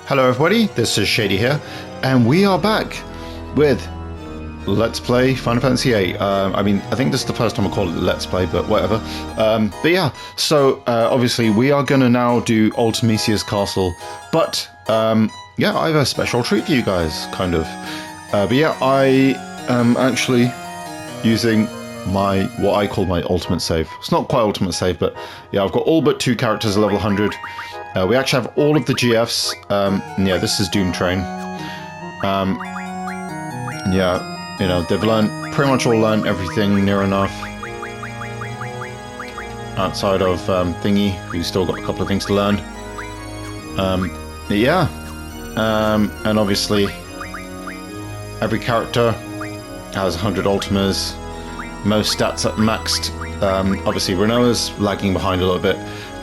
Hello everybody, this is Shady here, and we are back with Let's Play Final Fantasy VIII. I mean, I think this is the first time I call it Let's Play, but whatever. But yeah, so obviously we are going to now do Ultimisia's Castle, but yeah, I have a special treat for you guys, kind of. But yeah, I am actually using what I call my ultimate save. It's not quite ultimate save, but yeah, I've got all but 2 characters at level 100. We actually have all of the GFs. And yeah, this is Doom Train. Yeah, you know, they've pretty much all learned everything near enough. Outside of Thingy, who's still got a couple of things to learn. Yeah. And obviously, every character has 100 ultimas. Most stats at maxed. Obviously, Renoa's lagging behind a little bit.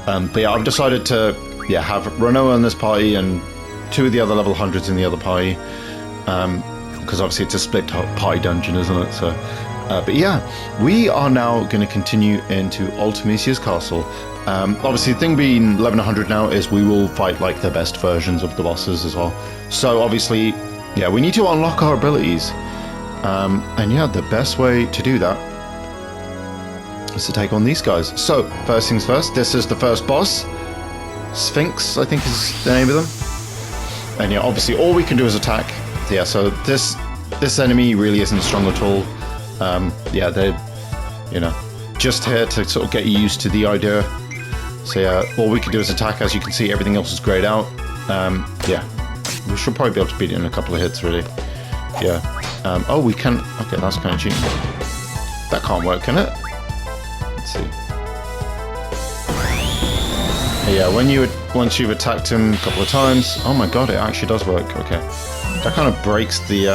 But yeah, I've decided to have Renoa in this party and 2 of the other level 100s in the other party. Because obviously it's a split party dungeon, isn't it? So, but yeah, we are now going to continue into Ultimisia's Castle. Obviously, the thing being 1100 now is we will fight like the best versions of the bosses as well. So obviously, yeah, we need to unlock our abilities. And yeah, the best way to do that is to take on these guys. So, first things first, this is the first boss. Sphinx, I think is the name of them. And yeah, obviously all we can do is attack. Yeah, so this enemy really isn't strong at all. Yeah, they're, you know, just here to sort of get you used to the idea. So yeah, all we can do is attack. As you can see, everything else is grayed out. Yeah, we should probably be able to beat it in a couple of hits, really. Yeah. Oh, we can... Okay, that's kind of cheating. That can't work, can it? Let's see. Yeah, once you've attacked him a couple of times... Oh my god, it actually does work. Okay. That kind of breaks the,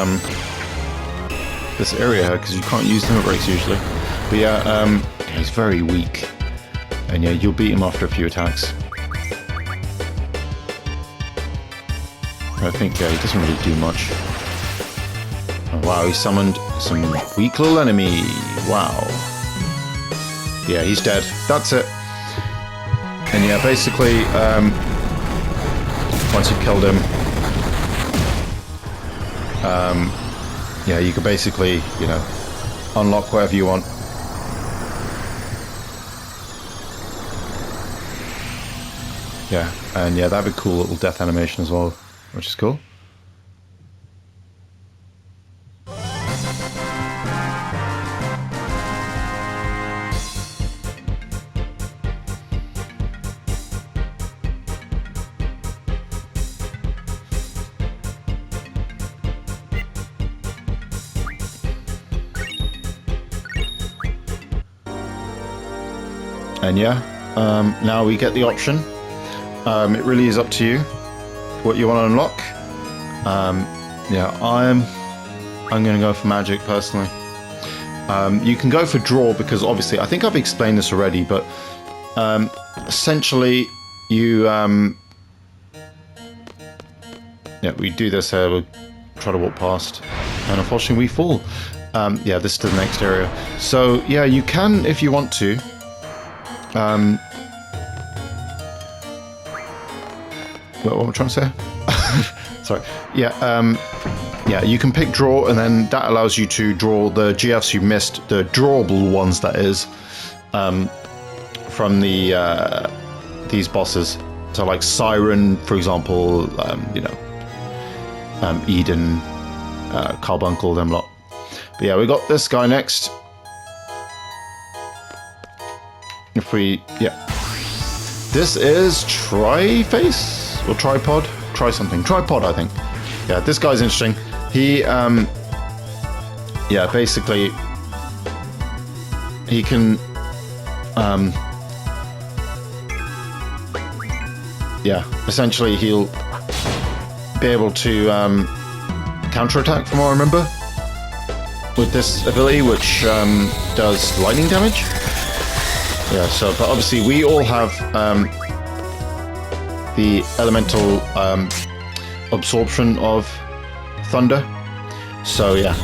this area here, because you can't use limit breaks usually. But yeah, he's very weak. And yeah, you'll beat him after a few attacks. I think, yeah, he doesn't really do much. Oh, wow, he summoned some weak little enemy. Wow. Yeah, he's dead. That's it. And yeah, basically, once you've killed him, yeah, you can basically, you know, unlock whatever you want. Yeah, and yeah, that'd be a cool little death animation as well, which is cool. And yeah, now we get the option. It really is up to you what you want to unlock. Yeah, I'm going to go for magic personally. You can go for draw because obviously, I think I've explained this already, but essentially you, yeah, we do this here, we'll try to walk past, and unfortunately we fall. Yeah, this is the next area. So yeah, you can, if you want to, what am I trying to say? Sorry. Yeah, yeah, you can pick draw, and then that allows you to draw the GFs you missed, the drawable ones, that is, from the these bosses. So like Siren, for example, you know, Eden, Carbuncle, them lot. But yeah, we got this guy next. If we, yeah. This is Tri-Face? Or Tripod? Try something. Tripod, I think. Yeah, this guy's interesting. He, yeah, basically, he can, yeah, essentially he'll be able to, counterattack, from what I remember, with this ability, which, does lightning damage. Yeah, so, but obviously we all have, the elemental absorption of thunder. So yeah,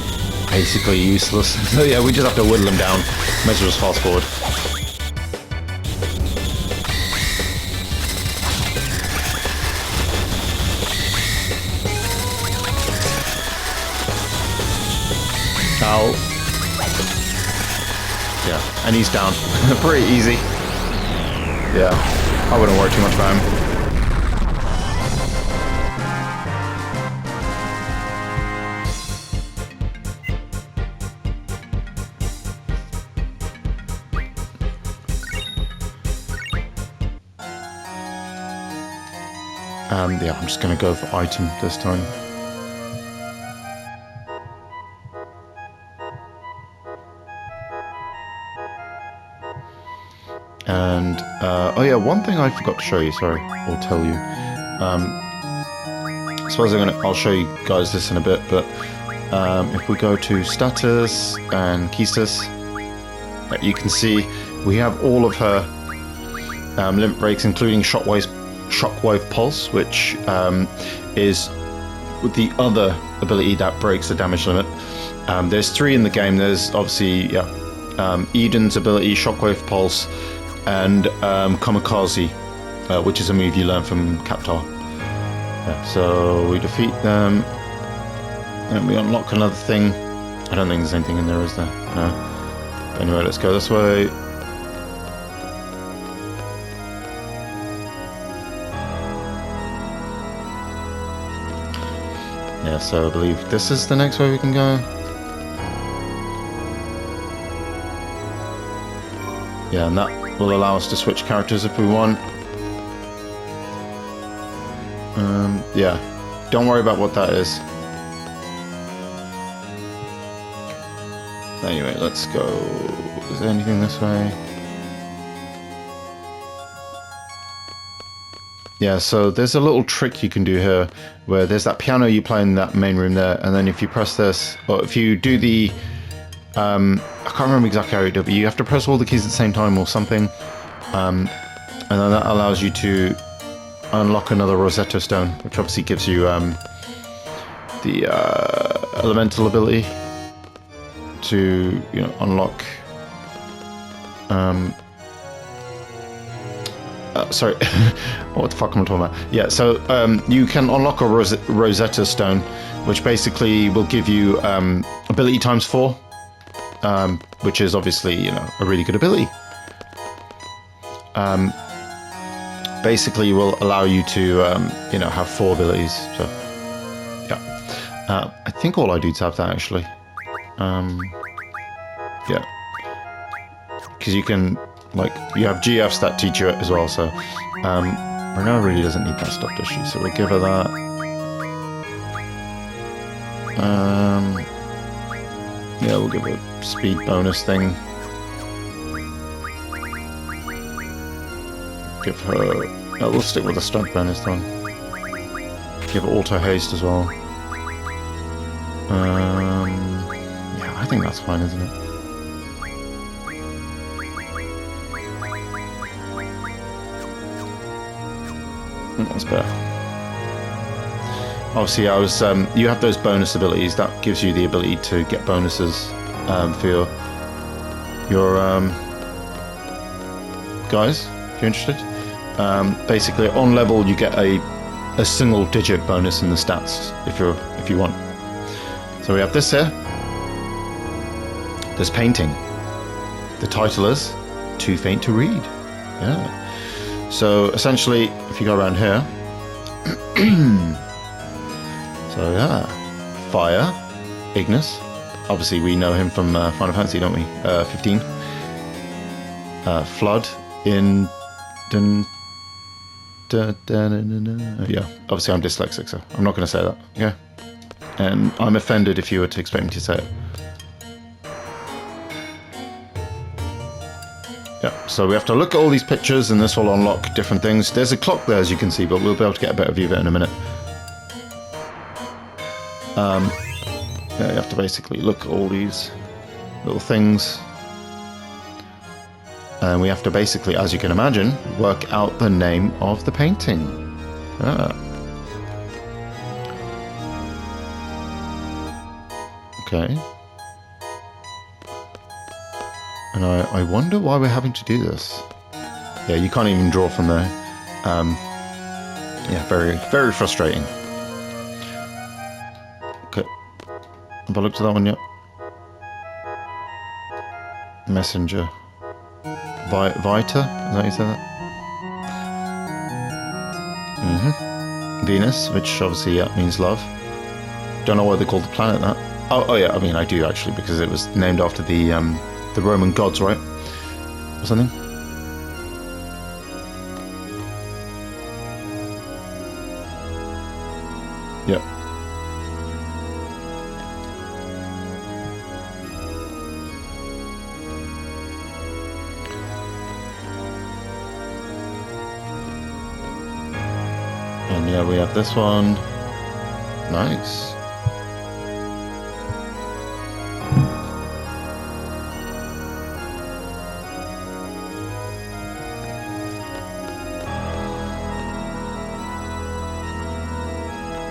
basically useless. So yeah, we just have to whittle him down. Might as well just fast forward. Ow. Yeah, and he's down. Pretty easy. Yeah, I wouldn't worry too much about him. Yeah, I'm just gonna go for item this time. And, oh yeah, one thing I forgot to show you, sorry, or tell you. I suppose I'll show you guys this in a bit, but if we go to status and key status, you can see we have all of her limit breaks, including Shockwave Pulse, which is the other ability that breaks the damage limit. There's 3 in the game. There's obviously Eden's ability, Shockwave Pulse, and Kamikaze, which is a move you learn from Captar. Yeah, so we defeat them, and we unlock another thing. I don't think there's anything in there, is there? No. But anyway, let's go this way. Yeah, so I believe this is the next way we can go. Yeah, and that will allow us to switch characters if we want. Yeah, don't worry about what that is. Anyway, let's go. Is there anything this way? Yeah, so there's a little trick you can do here where there's that piano you play in that main room there, and then if you press this, or if you do the I can't remember exactly how you do it, but you have to press all the keys at the same time or something, and then that allows you to unlock another Rosetta Stone, which obviously gives you the elemental ability to, you know, unlock sorry, what the fuck am I talking about? Yeah, so you can unlock a Rosetta Stone, which basically will give you ability times 4, which is obviously, you know, a really good ability. Basically will allow you to, you know, have 4 abilities. So, yeah. I think all I do is have that, actually. Yeah. Because you can, like, you have GFs that teach you it as well, so... Renee really doesn't need that stuff, does she? So we'll give her that. Yeah, we'll give her a speed bonus thing. Give her... No, we'll stick with the stunt bonus one. Give her auto haste as well. Yeah, I think that's fine, isn't it? That's better. Obviously, you have those bonus abilities. That gives you the ability to get bonuses for your guys, if you're interested. Basically, on level, you get a single-digit bonus in the stats if you want. So we have this here. This painting. The title is "Too Faint to Read." Yeah. So essentially, if you go around here, so yeah, Fire, Ignis. Obviously, we know him from Final Fantasy, don't we? 15. Flood, in. Yeah, obviously I'm dyslexic, so I'm not going to say that. Okay, and I'm offended if you were to expect me to say it. Yeah, so we have to look at all these pictures, and this will unlock different things. There's a clock there, as you can see, but we'll be able to get a better view of it in a minute. Yeah, you have to basically look at all these little things. And we have to basically, as you can imagine, work out the name of the painting. Ah. Okay. And I wonder why we're having to do this. Yeah, you can't even draw from there. Yeah, very, very frustrating. Okay. Have I looked at that one yet? Messenger. Vita? Is that how you say that? Venus, which obviously means love. Don't know why they called the planet that. Oh yeah, I mean I do actually, because it was named after the Roman gods, right? Or something. Yep. And yeah, we have this one. Nice.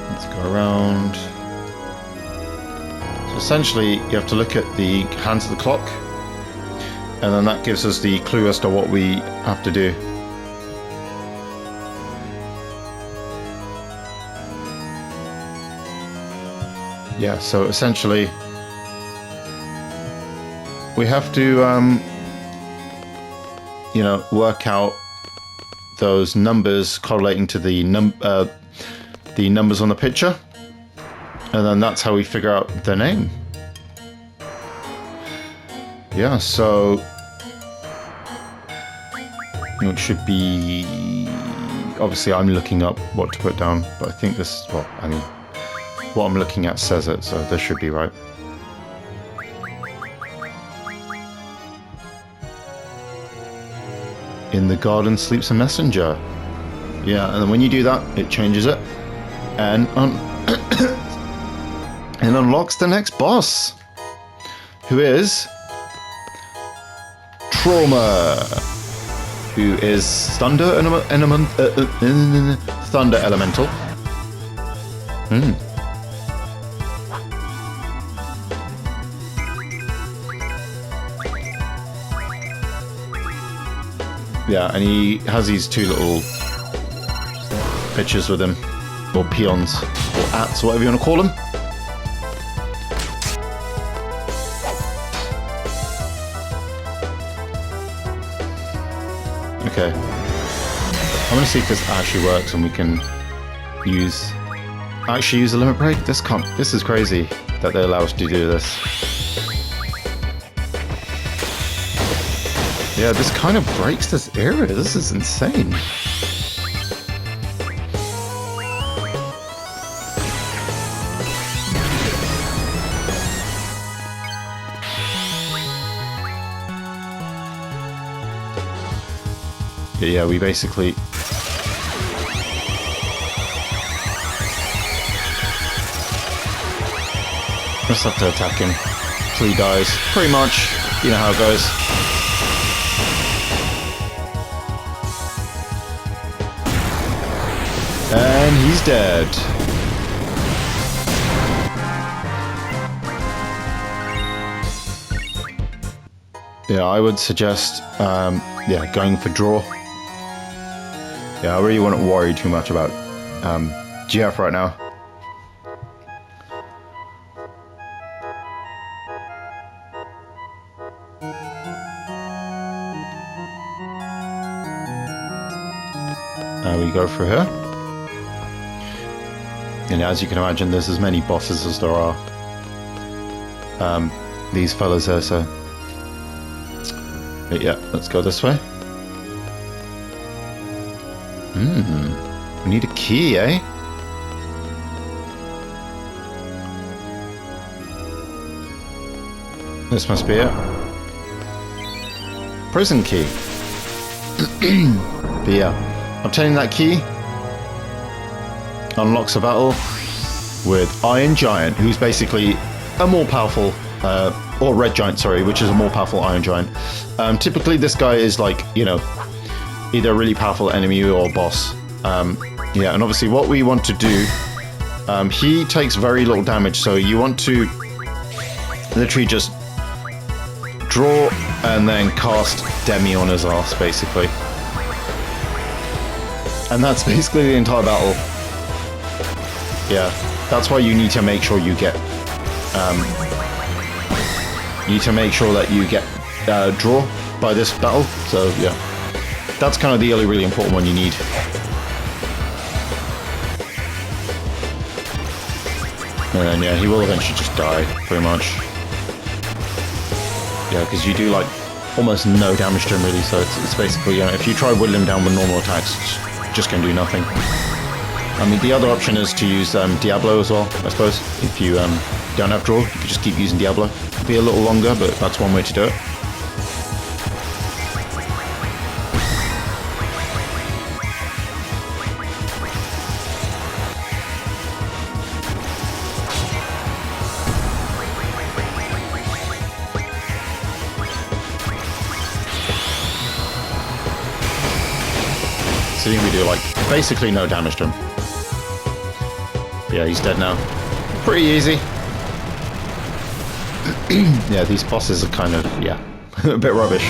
Let's go around. So essentially, you have to look at the hands of the clock, and then that gives us the clue as to what we have to do. Yeah, so essentially we have to, you know, work out those numbers correlating to the numbers on the picture, and then that's how we figure out the name. Yeah, so it should be, obviously I'm looking up what to put down, but I think this, well, I mean, what I'm looking at says it, so this should be right. In the garden sleeps a messenger. Yeah, and then when you do that, it changes it and and unlocks the next boss, who is Trauma, who is Thunder Thunder Elemental. Yeah, and he has these two little pitchers with him, or peons, or ats, whatever you want to call them. Okay. I'm going to see if this actually works and we can actually use a limit break. This is crazy that they allow us to do this. Yeah, this kind of breaks this area. This is insane. Yeah, we basically... just have to attack him till he dies. Pretty much. You know how it goes. And he's dead. Yeah, I would suggest, yeah, going for draw. Yeah, I really wouldn't worry too much about GF right now. We go through here. And as you can imagine, there's as many bosses as there are these fellas here, so... But yeah, let's go this way. We need a key, eh? This must be it. Prison key. But yeah, obtaining that key unlocks a battle with Iron Giant, who's basically a more powerful, or Red Giant, sorry, which is a more powerful Iron Giant. Typically this guy is like, you know, either a really powerful enemy or boss. Yeah, and obviously what we want to do, he takes very little damage, so you want to literally just draw and then cast Demi on his ass, basically. And that's basically the entire battle. Yeah, that's why you need to make sure you get, you need to make sure that you get draw by this battle. So yeah, that's kind of the only really important one you need. And then, yeah, he will eventually just die, pretty much. Yeah, because you do, like, almost no damage to him, really, so it's basically, you know, if you try whittling him down with normal attacks, it's just going to do nothing. I mean, the other option is to use Diablo as well, I suppose. If you don't have draw, you can just keep using Diablo. It'll be a little longer, but that's one way to do it. So we do like basically no damage to him. But yeah, he's dead now. Pretty easy. Yeah, these bosses are kind of, yeah, a bit rubbish.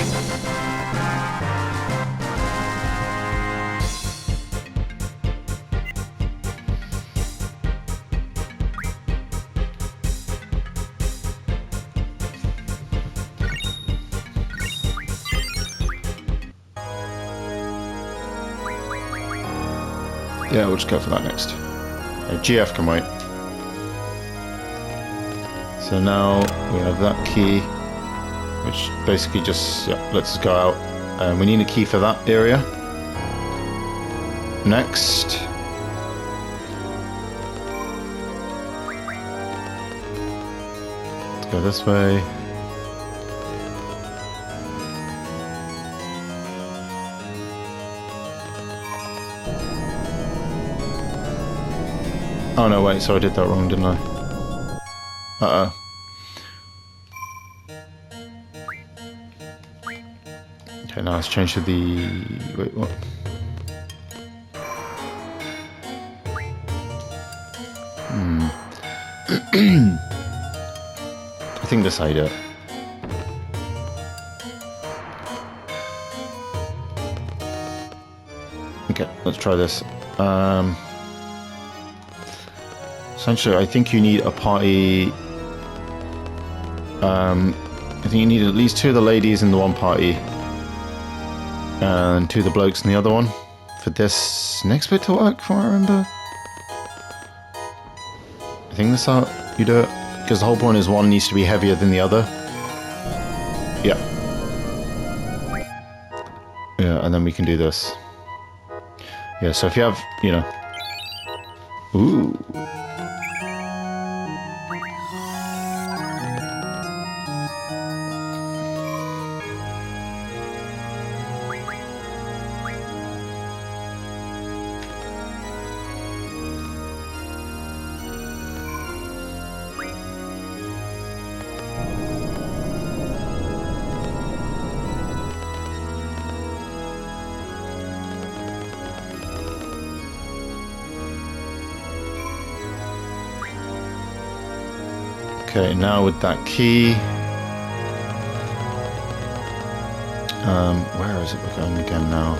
Yeah, we'll just go for that next. GF can wait. So now we have that key, which basically just lets us go out. And we need a key for that area. Next. Let's go this way. Oh no, wait, so I did that wrong, didn't I? Uh-oh. Okay, now let's change to the... Wait, what? I think this is how you do it. Okay, let's try this. Essentially, I think you need a party. I think you need at least 2 of the ladies in the one party, and 2 of the blokes in the other one, for this next bit to work, from what I remember. I think that's how you do it, because the whole point is one needs to be heavier than the other. Yeah. Yeah, and then we can do this. Yeah, so if you have, you know... Ooh. Okay, now with that key, where is it we're going again now?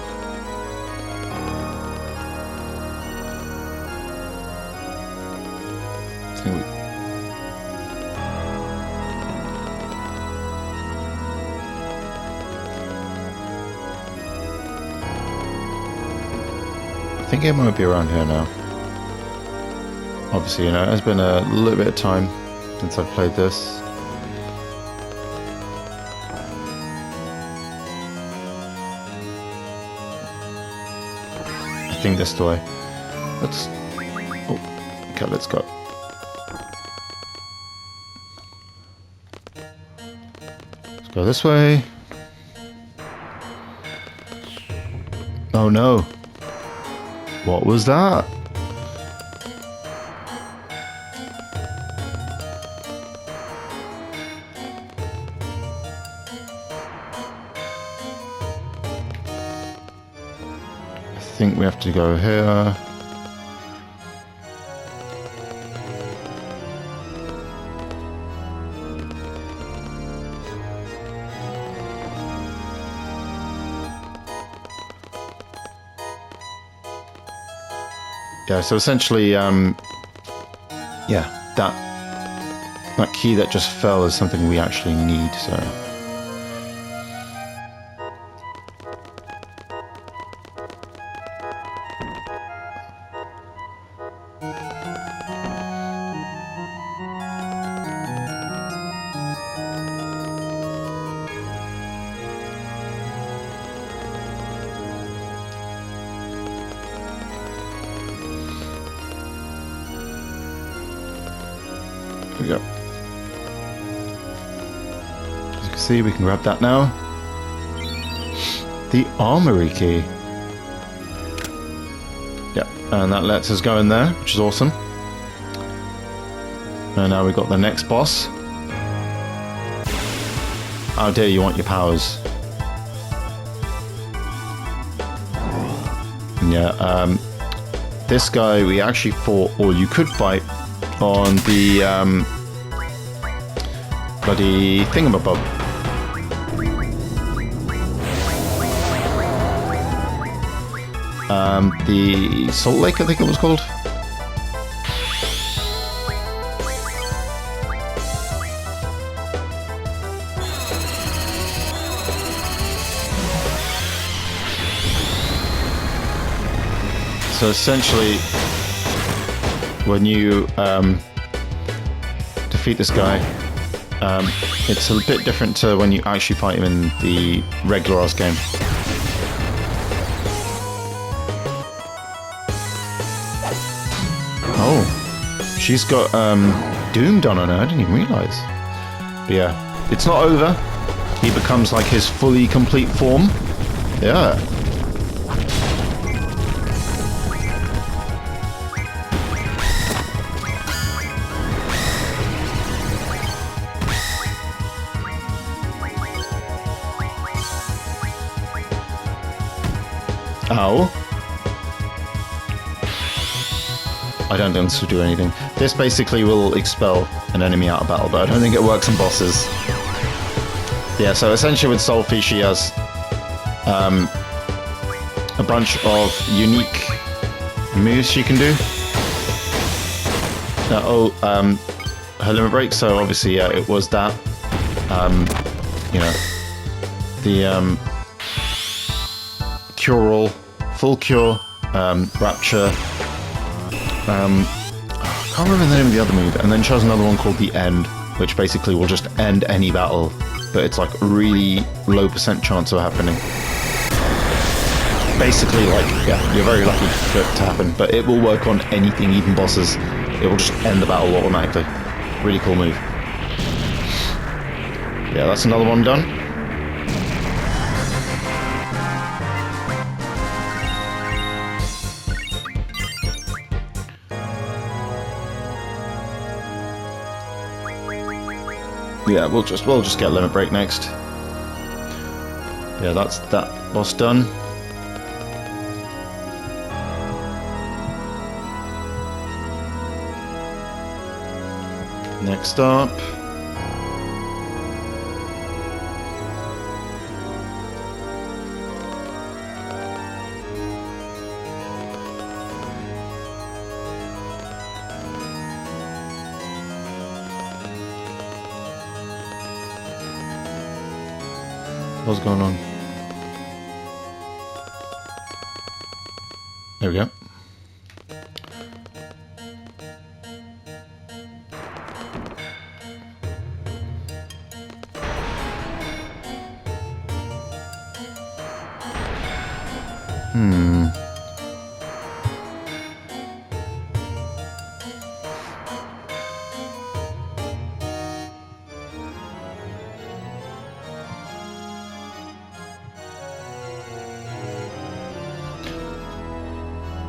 I think it might be around here now. Obviously, you know, it's been a little bit of time since I've played this. I think this way. Let's... Oh, okay, let's go. Let's go this way. Oh no. What was that? I think we have to go here. Yeah, so essentially, yeah, that key that just fell is something we actually need, so There we go. As you can see, we can grab that now. The armory key. Yep, and that lets us go in there, which is awesome. And now we've got the next boss. How dare you want your powers? Yeah, this guy we actually fought, or you could fight, on the bloody thingamabob. The Salt Lake, I think it was called. So essentially, when you defeat this guy, it's a bit different to when you actually fight him in the regular Oz game. Oh, she's got Doomed on her. I didn't even realise. But yeah, it's not over. He becomes like his fully complete form. Yeah. Ow. I don't think this will do anything. This basically will expel an enemy out of battle, but I don't think it works on bosses. Yeah, so essentially with Soulfie, she has a bunch of unique moves she can do. Her limit break, so obviously, yeah, it was that. You know, the Cure All, Full Cure, Rapture. I can't remember the name of the other move, and then she has another one called the End, which basically will just end any battle, but it's like a really low % chance of happening. Basically, like, yeah, you're very lucky for it to happen, but it will work on anything, even bosses. It will just end the battle automatically. Really cool move. Yeah, that's another one done. Yeah, we'll just get Limit Break next. Yeah, that's that boss done. Next up. What's going on? There we go.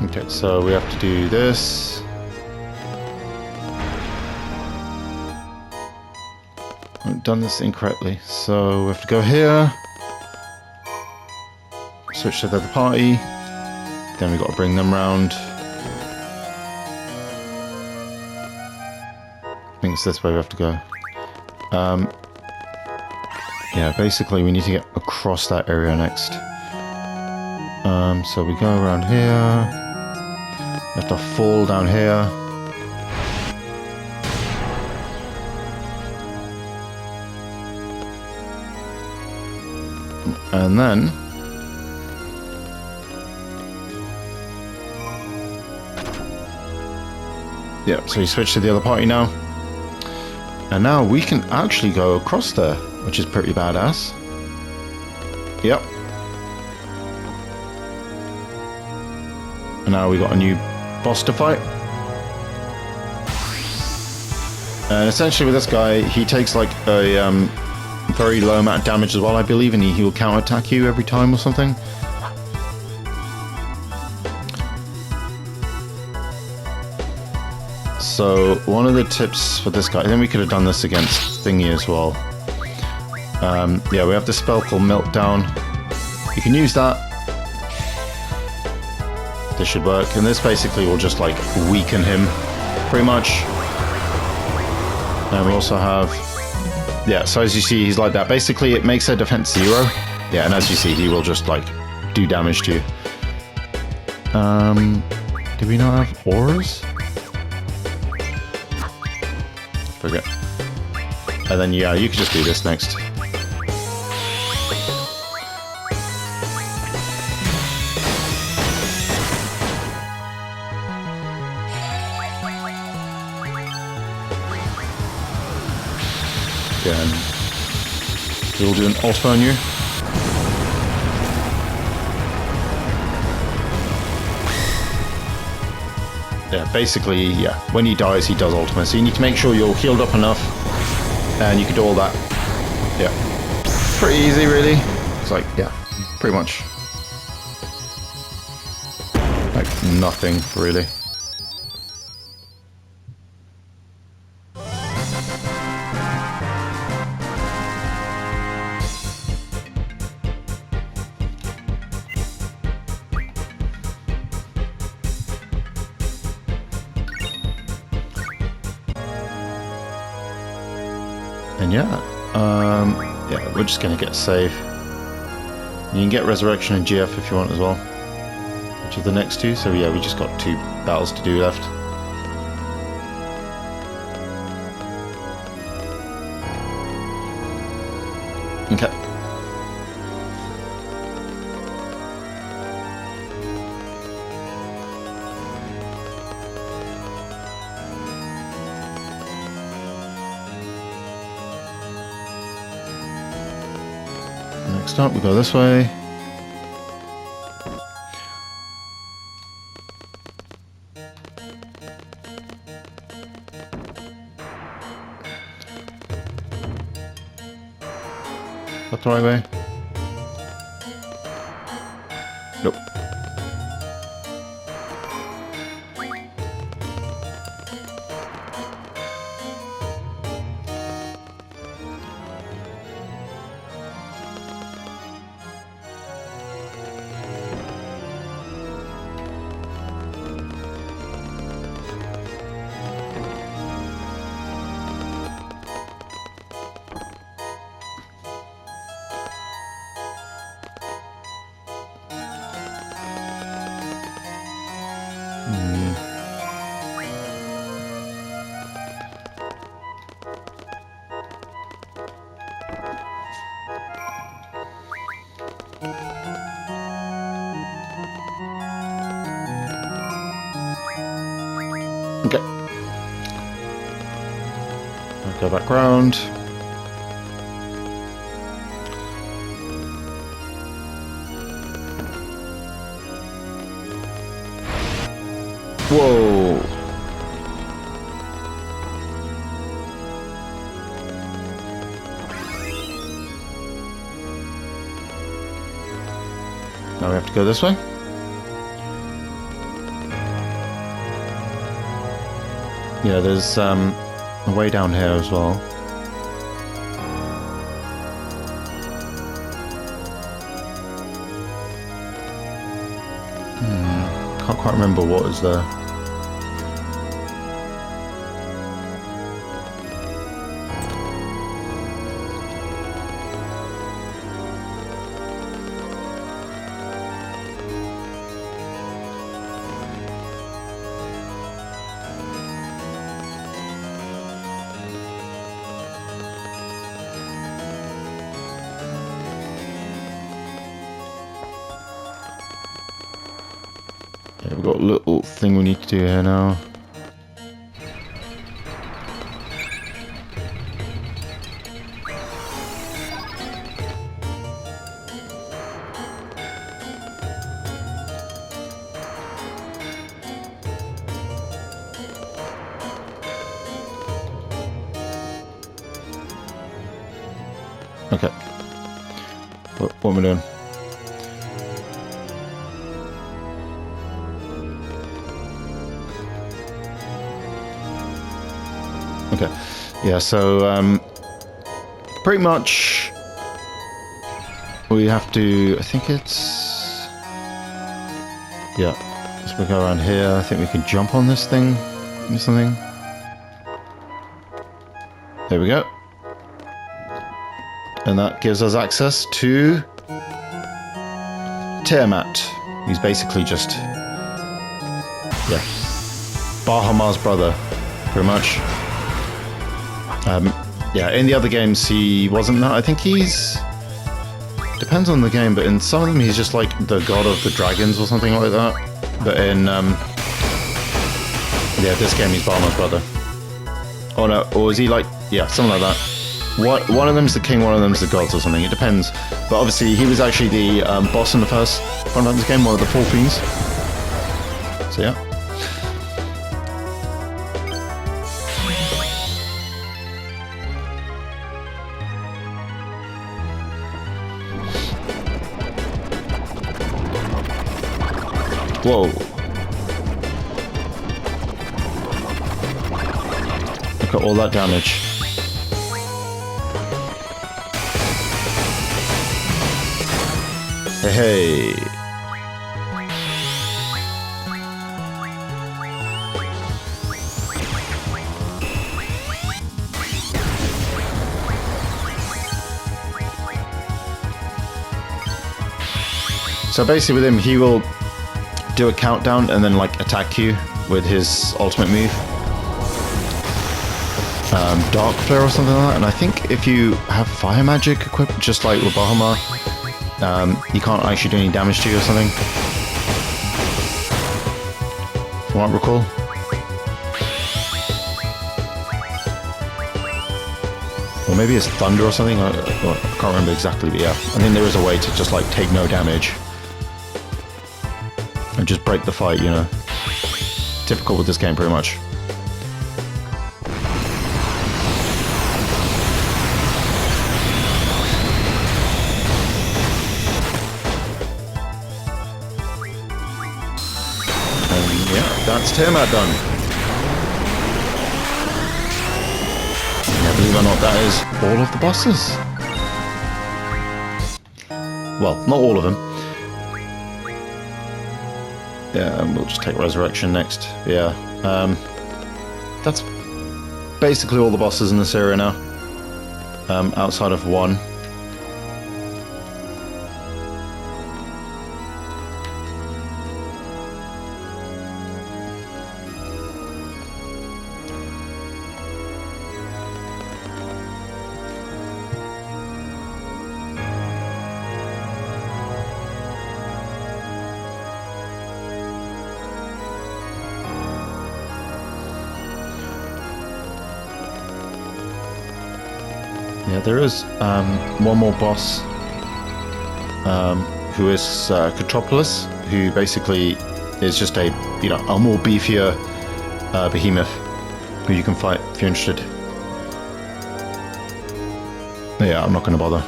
Okay, so we have to do this. I've done this incorrectly, so we have to go here. Switch to the other party. Then we've got to bring them round. I think it's this way we have to go. Yeah, basically we need to get across that area next. So we go around here. We have to fall down here. And then Yeah, so you switch to the other party now. And now we can actually go across there, which is pretty badass. Yep. And now we got a new boss to fight. And essentially with this guy, he takes like a very low amount of damage as well, I believe, and he will counterattack you every time or something. So one of the tips for this guy, I think we could have done this against Thingy as well. Yeah, we have this spell called Meltdown. You can use that. This should work, and this basically will just like weaken him, pretty much. And we also have, yeah, so as you see, he's like that. Basically, it makes their defense 0. Yeah, and as you see, he will just like do damage to you. Do we not have auras? Forget. And then yeah, you could just do this next. Again, he'll do an auto on you. Yeah, basically, yeah, when he dies, he does ultimate. So you need to make sure you're healed up enough, and you can do all that. Yeah, pretty easy, really. It's like, yeah, pretty much like nothing, really. And yeah, we're just gonna get save. You can get resurrection and GF if you want as well, which are the next two. So yeah, we just got 2 battles to do left. Okay. Next up, we go this way. That's the right way? Nope. Okay. I'll go back round. Whoa. Now we have to go this way. Yeah, there's a way down here as well. Can't quite remember what is there. Yeah, we've got a little thing we need to do here now. Okay. What am I doing? Okay. Yeah, so, pretty much we have to, I think it's, yeah, let's go around here. I think we can jump on this thing or something. There we go. And that gives us access to Tiamat. He's basically just, yeah, Bahamut's brother, pretty much. Yeah, in the other games he wasn't that. I think he's, depends on the game, but in some of them he's just like the god of the dragons or something like that. But in, yeah, this game he's Bahamut's brother. Oh no, or is he like, yeah, something like that. One of them's the king, one of them's the gods or something, it depends. But obviously he was actually the boss in the first Final Fantasy game, one of the 4 queens. So yeah. Whoa. Look at all that damage. Hey. So basically with him, he will do a countdown and then like attack you with his ultimate move. Dark Flare or something like that. And I think if you have fire magic equipped, just like with Bahamut, he can't actually do any damage to you or something. From what I recall. Or maybe it's thunder or something. I can't remember exactly, but yeah. I think there is a way to just like take no damage. And just break the fight, you know. Typical with this game, pretty much. That's Tiamat done. Yeah, believe it or not, that is all of the bosses. Well, not all of them. Yeah, we'll just take Resurrection next. Yeah, that's basically all the bosses in this area now. Outside of one. Yeah, there is one more boss who is Catropolis, who basically is just a, you know, a more beefier behemoth who you can fight if you're interested. But yeah, I'm not going to bother.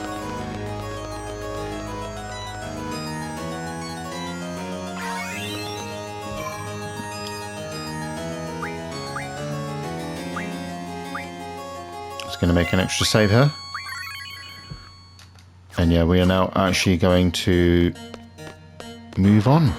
Going to make an extra save here, and yeah, we are now actually going to move on.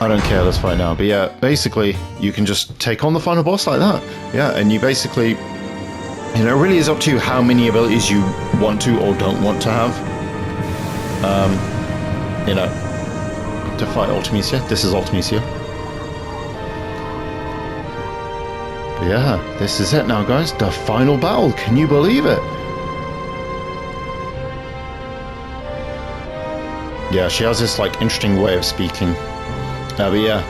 I don't care, let's fight now. But yeah, basically you can just take on the final boss like that. Yeah, and you basically, you know, it really is up to you how many abilities you want to or don't want to have. You know, to fight Ultimecia. This is Ultimecia. Yeah, this is it now, guys. The final battle. Can you believe it? Yeah, she has this like interesting way of speaking. But yeah,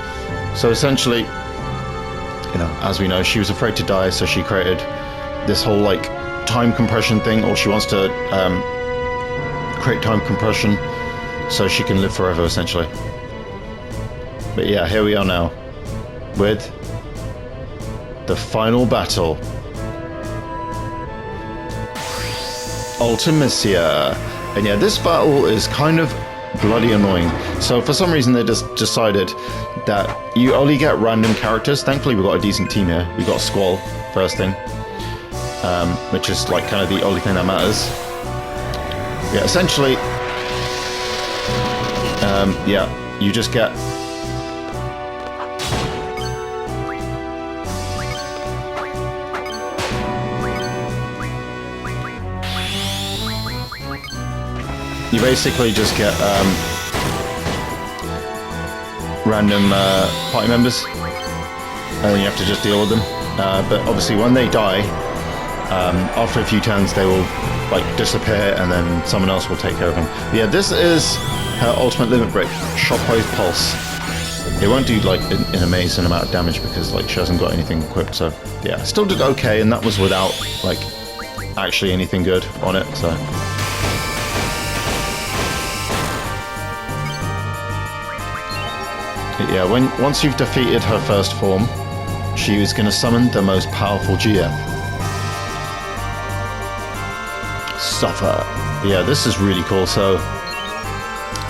so essentially, you know, as we know, she was afraid to die, so she created this whole like time compression thing, or she wants to create time compression so she can live forever, essentially. But yeah, here we are now with the final battle. Ultimisia. And yeah, this battle is kind of bloody annoying. So for some reason they just decided that you only get random characters. Thankfully we got a decent team here. We got Squall, first thing. Which is like kind of the only thing that matters. Yeah, essentially, yeah, you just get you basically just get random party members, and then you have to just deal with them. But obviously, when they die, after a few turns, they will like disappear, and then someone else will take care of them. But yeah, this is her ultimate limit break, Shockwave Pulse. It won't do like an amazing amount of damage because like she hasn't got anything equipped. So yeah, still did okay, and that was without like actually anything good on it. So. Yeah, once you've defeated her first form, she is going to summon the most powerful GF. Suffer. Yeah, this is really cool. So,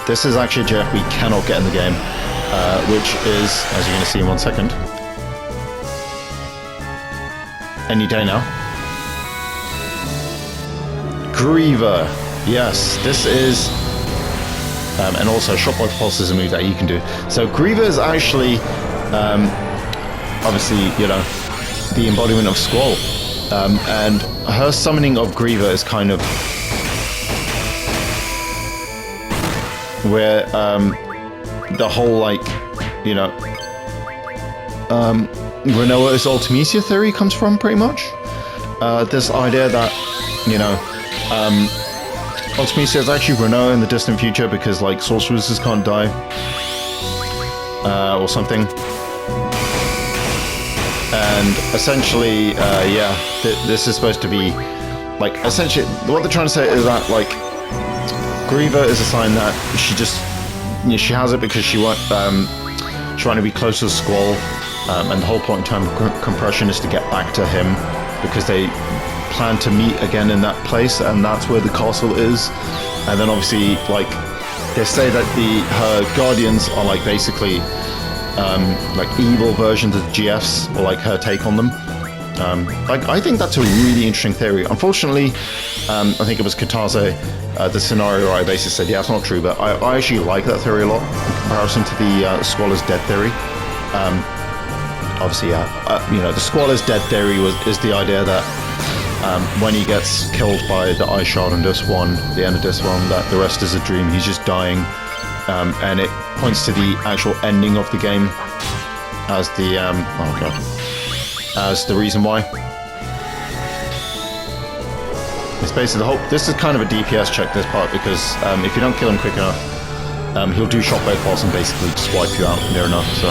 this is actually a GF we cannot get in the game, which is, as you're going to see in 1 second, any day now. Griever. Yes, this is... and also Shockwave Pulse is a move that you can do. So Griever is actually, obviously, you know, the embodiment of Squall. And her summoning of Griever is kind of where the whole, like, you know, Renoa's Ultimisia theory comes from, pretty much. This idea that, you know, Ultimisia is actually Renoa in the distant future because, like, sorceresses can't die. Or something. And essentially, yeah, this is supposed to be, like, essentially, what they're trying to say is that, like, Griever is a sign that she just, you know, she has it because she wants, trying to be close to Squall, and the whole point in time compression is to get back to him because they plan to meet again in that place, and that's where the castle is. And then obviously, like, they say that her guardians are like basically like evil versions of the GFs, or like her take on them. Like, I think that's a really interesting theory. Unfortunately, I think it was Katase, the scenario where I basically said, yeah, it's not true, but I actually like that theory a lot in comparison to the Squall is dead theory. Obviously, yeah, you know, the Squall is dead theory is the idea that when he gets killed by the Ice Shard in Disc 1, the end of Disc 1, that the rest is a dream, he's just dying, and it points to the actual ending of the game as the, oh god, as the reason why. It's basically the whole, this is kind of a DPS check, this part, because if you don't kill him quick enough, he'll do Shockwave Pulse and basically just wipe you out near enough, so...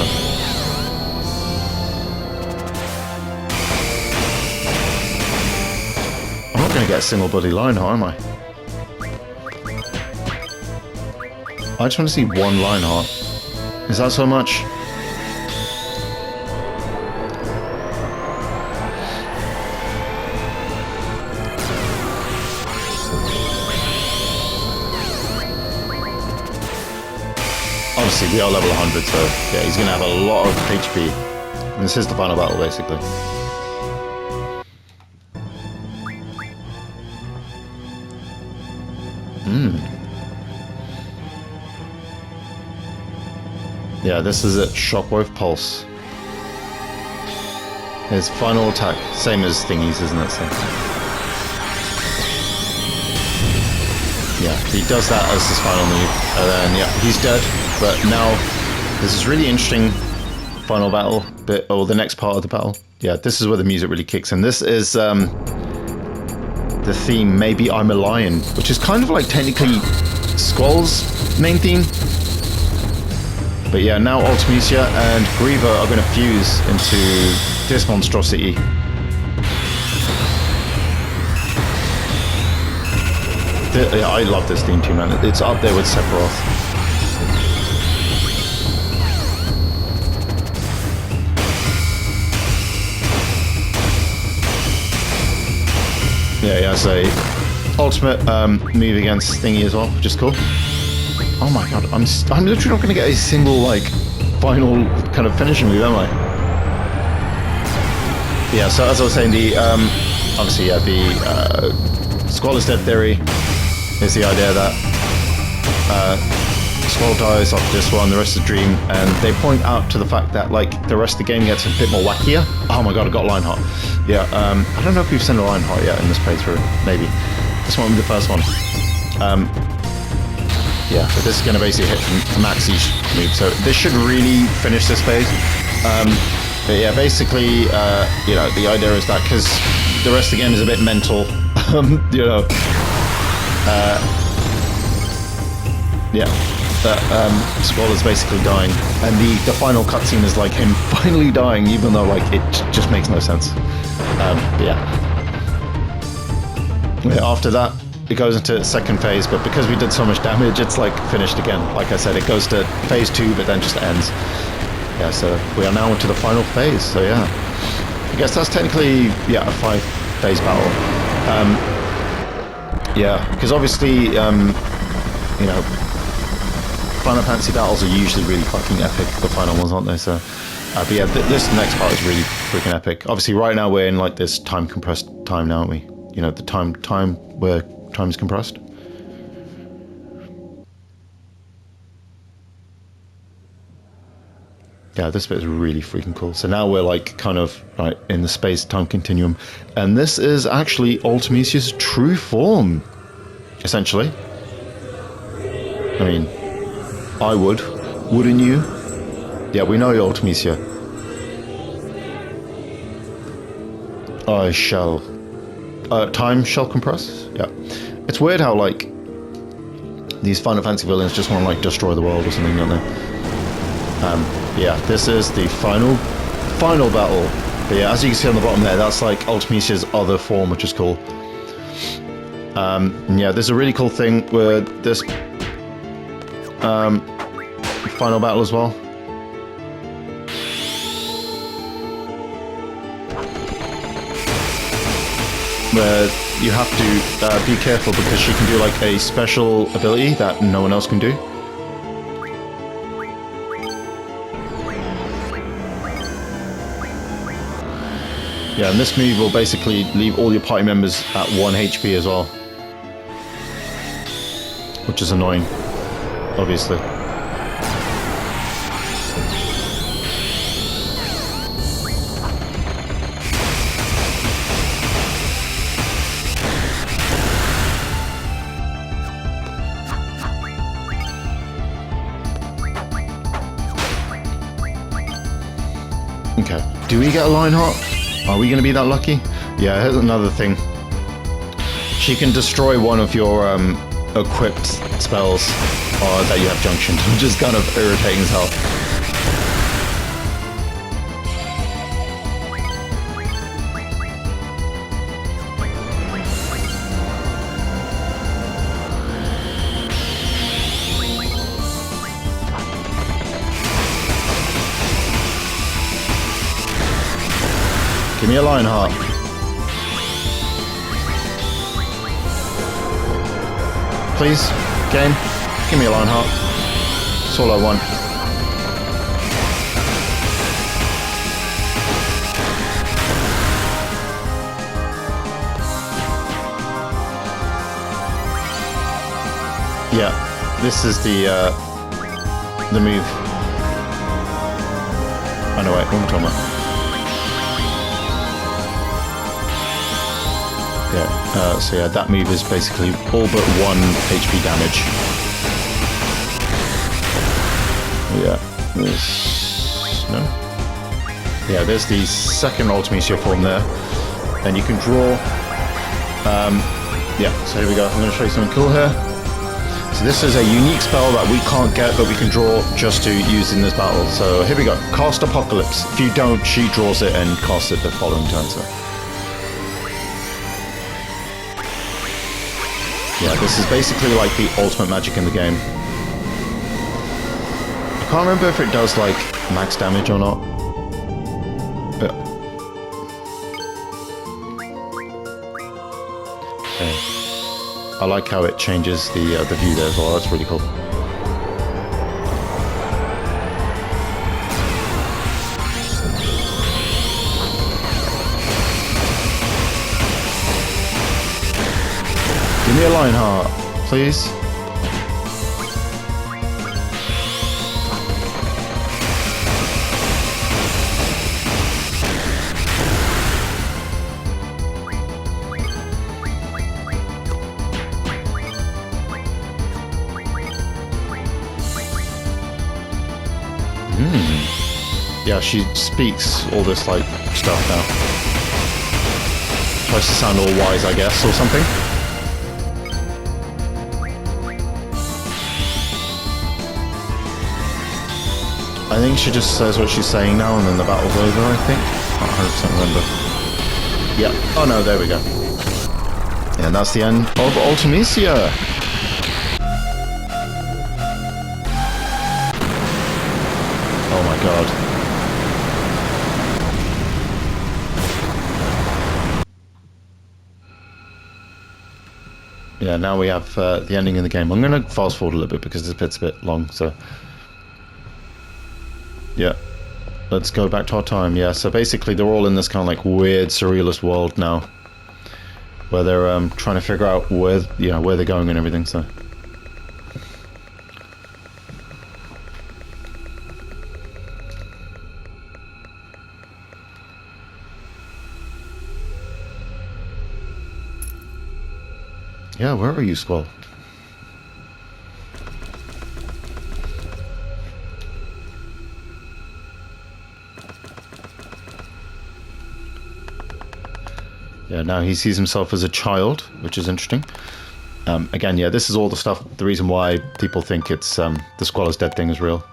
I'm not going to get a single bloody Lionheart, am I? I just want to see one Lionheart. Is that so much? Obviously, we are level 100, so yeah, he's going to have a lot of HP. And this is the final battle, basically. Yeah, this is it. Shockwave Pulse. His final attack. Same as Thingy's, isn't it? So, yeah, he does that as his final move. And then, yeah, he's dead. But now, this is really interesting final battle. Or the next part of the battle. Yeah, this is where the music really kicks in. This is the theme, Maybe I'm a Lion, which is kind of like technically Squall's main theme. But yeah, now Ultimisia and Griever are going to fuse into this monstrosity. I love this theme too, man. It's up there with Sephiroth. Yeah, so ultimate move against Thingy as well, which is cool. Oh my god, I'm literally not going to get a single, like, final kind of finishing move, am I? Yeah, so as I was saying, the, obviously, yeah, the Squall is dead theory is the idea that Squall dies after this one, the rest is Dream, and they point out to the fact that, like, the rest of the game gets a bit more wackier. Oh my god, I got Lionheart. Yeah, I don't know if we've seen a Lionheart yet in this playthrough, maybe. This one will be the first one. Yeah, but this is going to basically hit max each move, so this should really finish this phase. But yeah, basically, you know, the idea is that because the rest of the game is a bit mental, you know, yeah, that Squall is basically dying, and the final cutscene is like him finally dying, even though like it just makes no sense. Yeah. After that, it goes into its second phase, but because we did so much damage, it's like finished again. Like I said, it goes to phase 2, but then just ends. Yeah, so we are now into the final phase. So yeah, I guess that's technically, yeah, a 5-phase battle. Yeah, because obviously, you know, Final Fantasy battles are usually really fucking epic, the final ones, aren't they? So, but yeah, this next part is really freaking epic. Obviously, right now we're in like this time compressed time now, aren't we? You know, the time where time is compressed. Yeah, this bit is really freaking cool. So now we're like kind of right in the space-time continuum, and this is actually Ultimecia's true form, essentially. I mean, I wouldn't you? Yeah, we know you're Ultimecia. I shall. Time shall compress? Yeah. It's weird how, like, these Final Fantasy villains just want to, like, destroy the world or something, don't they? Yeah, this is the final battle. But yeah, as you can see on the bottom there, that's, like, Ultimecia's other form, which is cool. And yeah, there's a really cool thing with this final battle as well. Where you have to be careful because she can do like a special ability that no one else can do. Yeah, and this move will basically leave all your party members at 1 HP as well. Which is annoying, obviously. Okay, do we get a Lionheart? Are we going to be that lucky? Yeah, here's another thing. She can destroy one of your equipped spells that you have junctioned, which is kind of irritating as hell. Give me a Lionheart. Please, game, give me a Lionheart. That's all I want. Yeah, this is the move. Oh no, wait, what am I talking about? Yeah, so yeah, that move is basically all but 1 HP damage. Yeah, no? Yeah, there's the second Ultimecia form there. And you can draw... yeah, so here we go. I'm going to show you something cool here. So this is a unique spell that we can't get, but we can draw just to use in this battle. So here we go. Cast Apocalypse. If you don't, she draws it and casts it the following turn, so... Yeah, this is basically like the ultimate magic in the game. I can't remember if it does like max damage or not. But... okay. I like how it changes the view there as well. That's really cool. Give me a line heart, please. Yeah, she speaks all this like stuff now. Tries to sound all wise, I guess, or something. I think she just says what she's saying now, and then the battle's over, I think. Can't 100% remember. Yeah. Oh no, there we go. Yeah, and that's the end of Ultimisia. Oh my god. Yeah, now we have the ending of the game. I'm going to fast forward a little bit because this bit's a bit long, so... Yeah. Let's go back to our time. Yeah, so basically they're all in this kind of like weird, surrealist world now. Where they're trying to figure out where, where they're going and everything, so... Yeah, where are you, Squall? Yeah, now he sees himself as a child, which is interesting. Again, yeah, this is all the stuff, the reason why people think it's, the Squall is dead thing is real.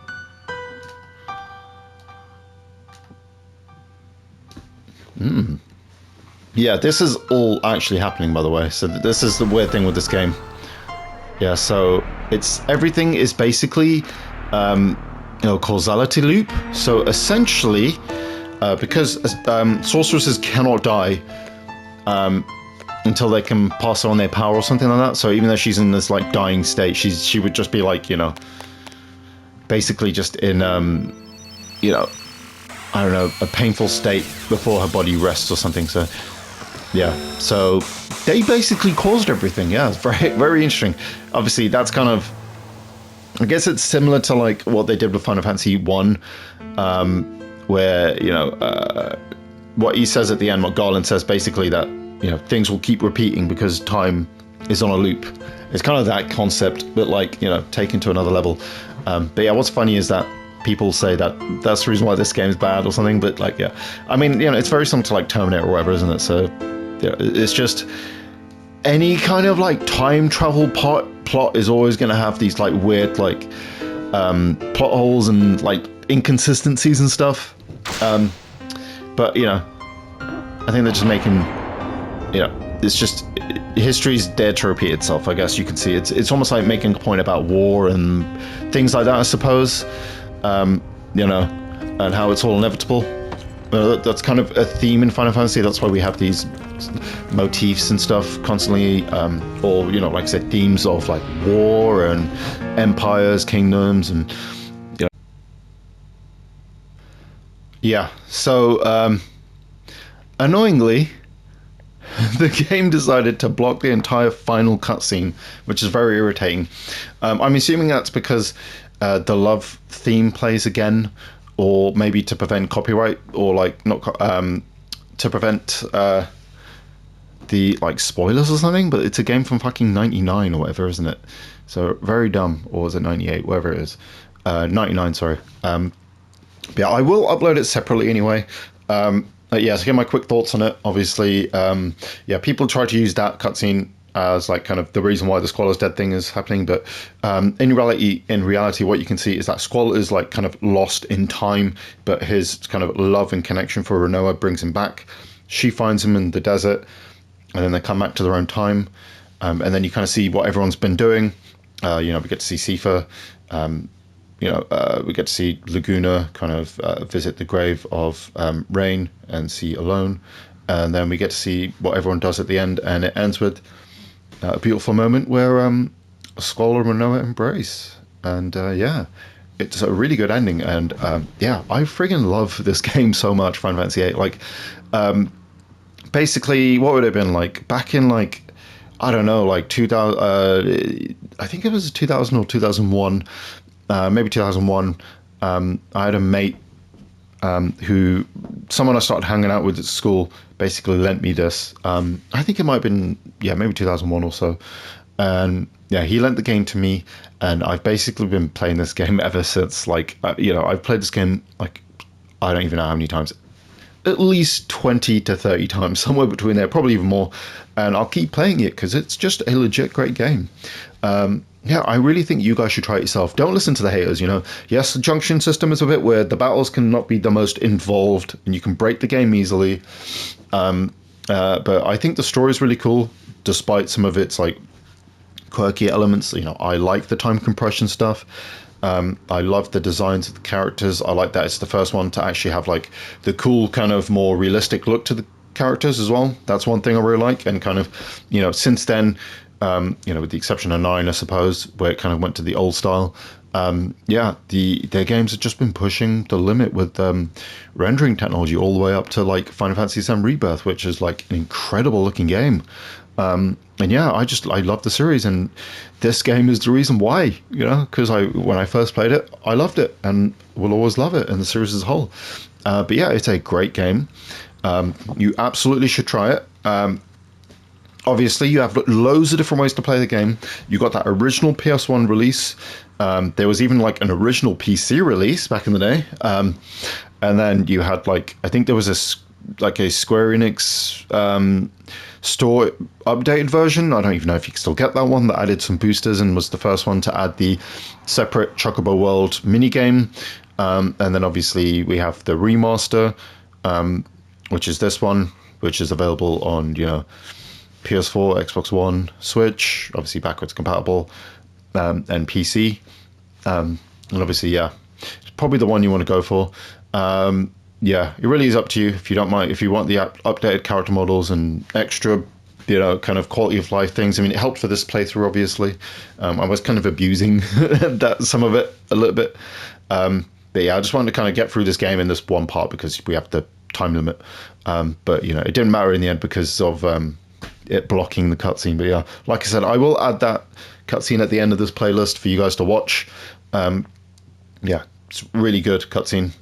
Yeah, this is all actually happening, by the way. So this is the weird thing with this game. Yeah, so everything is basically, causality loop. So essentially, because sorceresses cannot die until they can pass on their power or something like that. So even though she's in this like dying state, she would just be like, basically just in, I don't know, a painful state before her body rests or something. So. Yeah, so they basically caused everything. Yeah, it's very, very interesting. Obviously, that's kind of, I guess it's similar to like what they did with Final Fantasy 1, where, what he says at the end, what Garland says basically that, things will keep repeating because time is on a loop. It's kind of that concept, but like, taken to another level. But yeah, what's funny is that people say that that's the reason why this game is bad or something, but like, yeah. I mean, it's very similar to like Terminator or whatever, isn't it? So, yeah, it's just any kind of like time travel plot is always going to have these like weird like plot holes and like inconsistencies and stuff. But, I think they're just making, it's just, history's dared to repeat itself, I guess you can see. It's almost like making a point about war and things like that, I suppose. And how it's all inevitable. That's kind of a theme in Final Fantasy. That's why we have these motifs and stuff constantly, or like I said, themes of like war and empires, kingdoms, and yeah. So annoyingly, the game decided to block the entire final cutscene, which is very irritating. I'm assuming that's because the love theme plays again, or maybe to prevent copyright, or like not to prevent the like spoilers or something. But it's a game from fucking 99 or whatever, isn't it? So very dumb. Or is it 98? Whatever it is. 99, sorry. Yeah, I will upload it separately anyway. Yeah, so get my quick thoughts on it. Obviously, yeah, people try to use that cutscene as like kind of the reason why the Squall is dead thing is happening, but in reality, what you can see is that Squall is like kind of lost in time, but his kind of love and connection for Rinoa brings him back. She finds him in the desert, and then they come back to their own time, and then you kind of see what everyone's been doing. We get to see Sifa. We get to see Laguna kind of visit the grave of Rain and see Alone, and then we get to see what everyone does at the end, and it ends with a beautiful moment where Squall and Rinoa embrace, and yeah, it's a really good ending. And yeah, I friggin' love this game so much, Final Fantasy VIII. Like, basically, what would it have been like back in like, I don't know, like 2000. I think it was 2000 or 2001, maybe 2001. I had a mate who, someone I started hanging out with at school, basically lent me this. I think it might have been, yeah, maybe 2001 or so. And yeah, he lent the game to me, and I've basically been playing this game ever since. Like, I've played this game like, I don't even know how many times, at least 20 to 30 times, somewhere between there, probably even more. And I'll keep playing it because it's just a legit great game. Yeah, I really think you guys should try it yourself. Don't listen to the haters, Yes, the junction system is a bit weird. The battles cannot be the most involved, and you can break the game easily. But I think the story is really cool, despite some of its, like, quirky elements. I like the time compression stuff. I love the designs of the characters. I like that it's the first one to actually have, like, the cool kind of more realistic look to the characters as well. That's one thing I really like. And kind of, since then, with the exception of 9, I suppose, where it kind of went to the old style. Yeah, their games have just been pushing the limit with rendering technology all the way up to like Final Fantasy VII Rebirth, which is like an incredible looking game. And yeah, I love the series, and this game is the reason why, because when I first played it, I loved it and will always love it, and the series as a whole. But yeah, it's a great game. You absolutely should try it. Obviously, you have loads of different ways to play the game. You got that original PS1 release. There was even like an original PC release back in the day. And then you had like, I think there was a Square Enix store updated version. I don't even know if you can still get that one, that added some boosters and was the first one to add the separate Chocobo World minigame. And then obviously we have the remaster, which is this one, which is available on, PS4, Xbox One, Switch, obviously backwards compatible, and PC. And obviously, yeah, it's probably the one you want to go for. Yeah, it really is up to you if you don't mind. If you want the updated character models and extra, kind of quality of life things. I mean, it helped for this playthrough, obviously. I was kind of abusing some of it a little bit. But yeah, I just wanted to kind of get through this game in this one part because we have the time limit. But, it didn't matter in the end because of it blocking the cutscene. But yeah, like I said, I will add that cutscene at the end of this playlist for you guys to watch. Yeah, it's really good cutscene.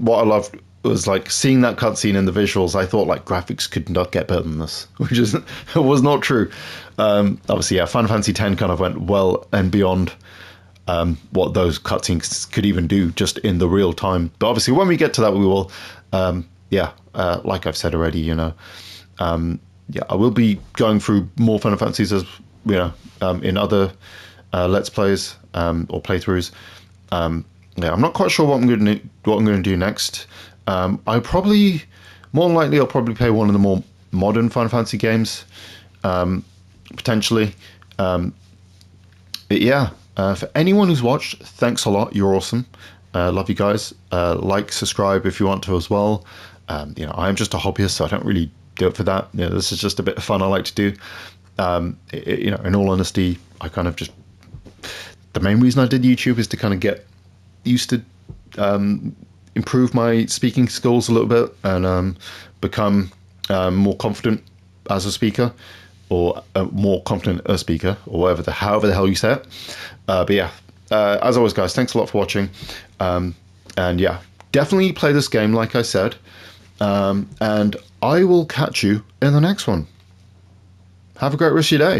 What I loved was like seeing that cutscene and the visuals. I thought like graphics could not get better than this, which is was not true. Obviously, yeah, Final Fantasy X kind of went well and beyond what those cutscenes could even do just in the real time. But obviously, when we get to that, we will. Yeah, like I've said already, yeah, I will be going through more Final Fantasies as in other Let's Plays or playthroughs. Yeah, I'm not quite sure what I'm going to do next. I'll probably play one of the more modern Final Fantasy games, potentially. But yeah, for anyone who's watched, thanks a lot. You're awesome. Love you guys. Like, subscribe if you want to as well. I'm just a hobbyist, so I don't really do it for that. This is just a bit of fun I like to do. In all honesty, I kind of just, the main reason I did YouTube is to kind of get used to improve my speaking skills a little bit and become more confident as a speaker, or more confident a speaker, or however the hell you say it. But yeah, as always, guys, thanks a lot for watching. And yeah, definitely play this game, like I said. And I will catch you in the next one. Have a great rest of your day.